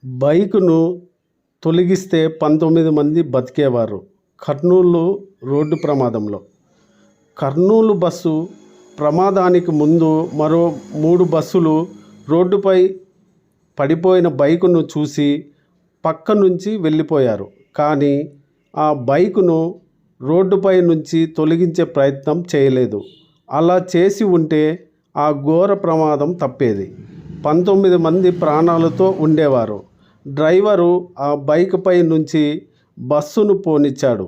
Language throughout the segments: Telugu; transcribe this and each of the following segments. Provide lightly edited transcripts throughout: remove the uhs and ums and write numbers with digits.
బైకును తొలగిస్తే 19 మంది బతికేవారు. కర్నూలు రోడ్డు ప్రమాదంలో. కర్నూలు బస్సు ప్రమాదానికి ముందు మరో 3 బస్సులు రోడ్డుపై పడిపోయిన బైకును చూసి పక్క నుంచి వెళ్ళిపోయారు. కానీ ఆ బైకును రోడ్డుపై నుంచి తొలగించే ప్రయత్నం చేయలేదు. అలా చేసి ఉంటే ఆ ఘోర ప్రమాదం తప్పేది. 19 మంది ప్రాణాలతో ఉండేవారు. డ్రైవరు ఆ బైక్పై నుంచి బస్సును పోనిచ్చాడు.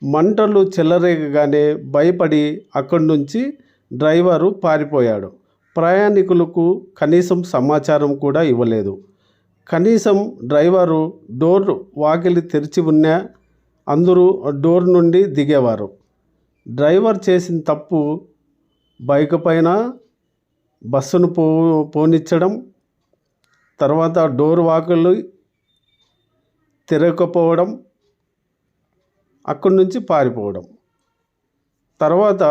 మంటలు చెలరేగగానే భయపడి అక్కడి నుంచి డ్రైవరు పారిపోయాడు. ప్రయాణికులకు కనీసం సమాచారం కూడా ఇవ్వలేదు. కనీసం డ్రైవరు డోర్ వాకిలి తెరిచి ఉన్నా అందరూ డోర్ నుండి దిగేవారు. డ్రైవర్ చేసిన తప్పు బైక్ పైన బస్సును పోనిచ్చడం, తర్వాత డోర్ వాకిలి తెరవకపోవడం, అక్కడి నుంచి పారిపోవడం. తర్వాత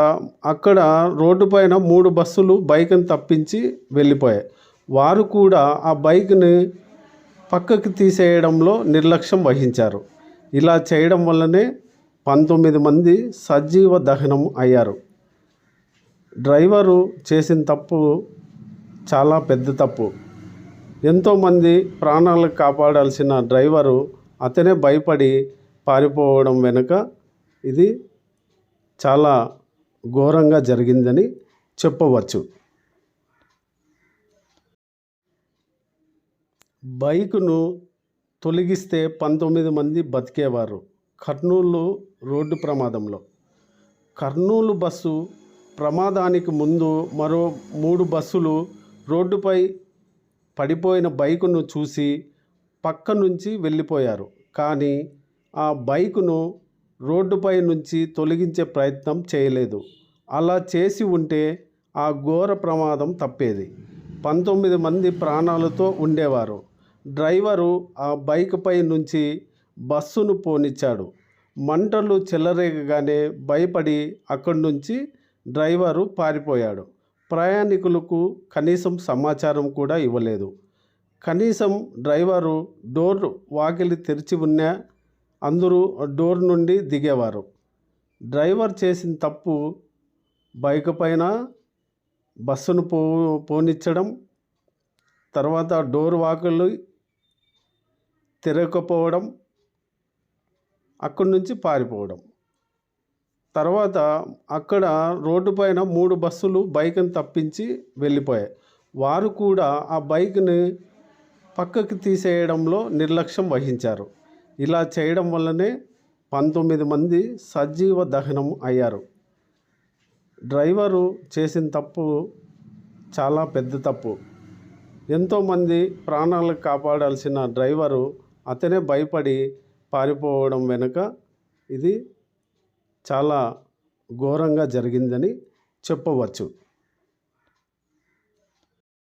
అక్కడ రోడ్డు పైన 3 బస్సులు బైక్ని తప్పించి వెళ్ళిపోయాయి. వారు కూడా ఆ బైక్ని పక్కకి తీసేయడంలో నిర్లక్ష్యం వహించారు. ఇలా చేయడం వల్లనే 19 మంది సజీవ దహనం అయ్యారు. డ్రైవరు చేసిన తప్పు చాలా పెద్ద తప్పు. ఎంతోమంది ప్రాణాలు కాపాడాల్సిన డ్రైవరు అతనే భయపడి పారిపోవడం వెనుక ఇది చాలా ఘోరంగా జరిగిందని చెప్పవచ్చు. బైకును తొలగిస్తే 19 మంది బతికేవారు. కర్నూలు రోడ్డు ప్రమాదంలో. కర్నూలు బస్సు ప్రమాదానికి ముందు మరో 3 బస్సులు రోడ్డుపై పడిపోయిన బైకును చూసి పక్క నుంచి వెళ్ళిపోయారు. కానీ ఆ బైకును రోడ్డుపై నుంచి తొలగించే ప్రయత్నం చేయలేదు. అలా చేసి ఉంటే ఆ ఘోర ప్రమాదం తప్పేది. 19 మంది ప్రాణాలతో ఉండేవారు. డ్రైవరు ఆ బైక్పై నుంచి బస్సును పోనిచ్చాడు. మంటలు చెలరేగగానే భయపడి అక్కడి నుంచి డ్రైవరు పారిపోయాడు. ప్రయాణికులకు కనీసం సమాచారం కూడా ఇవ్వలేదు. కనీసం డ్రైవరు డోర్ వాకిలి తెరిచి ఉన్నా అందరూ డోర్ నుండి దిగేవారు. డ్రైవర్ చేసిన తప్పు బైక్ పైన బస్సును పోనిచ్చడం, తర్వాత డోర్ వాకిలి తెరవకపోవడం, అక్కడి నుంచి పారిపోవడం. తర్వాత అక్కడ రోడ్డు పైన 3 బస్సులు బైక్ని తప్పించి వెళ్ళిపోయాయి. వారు కూడా ఆ బైక్ని పక్కకి తీసేయడంలో నిర్లక్ష్యం వహించారు. ఇలా చేయడం వల్లనే 19 మంది సజీవ దహనం అయ్యారు. డ్రైవరు చేసిన తప్పు చాలా పెద్ద తప్పు. ఎంతోమంది ప్రాణాలు కాపాడాల్సిన డ్రైవరు అతనే భయపడి పారిపోవడం వెనుక ఇది చాలా ఘోరంగా జరిగిందని చెప్పవచ్చు.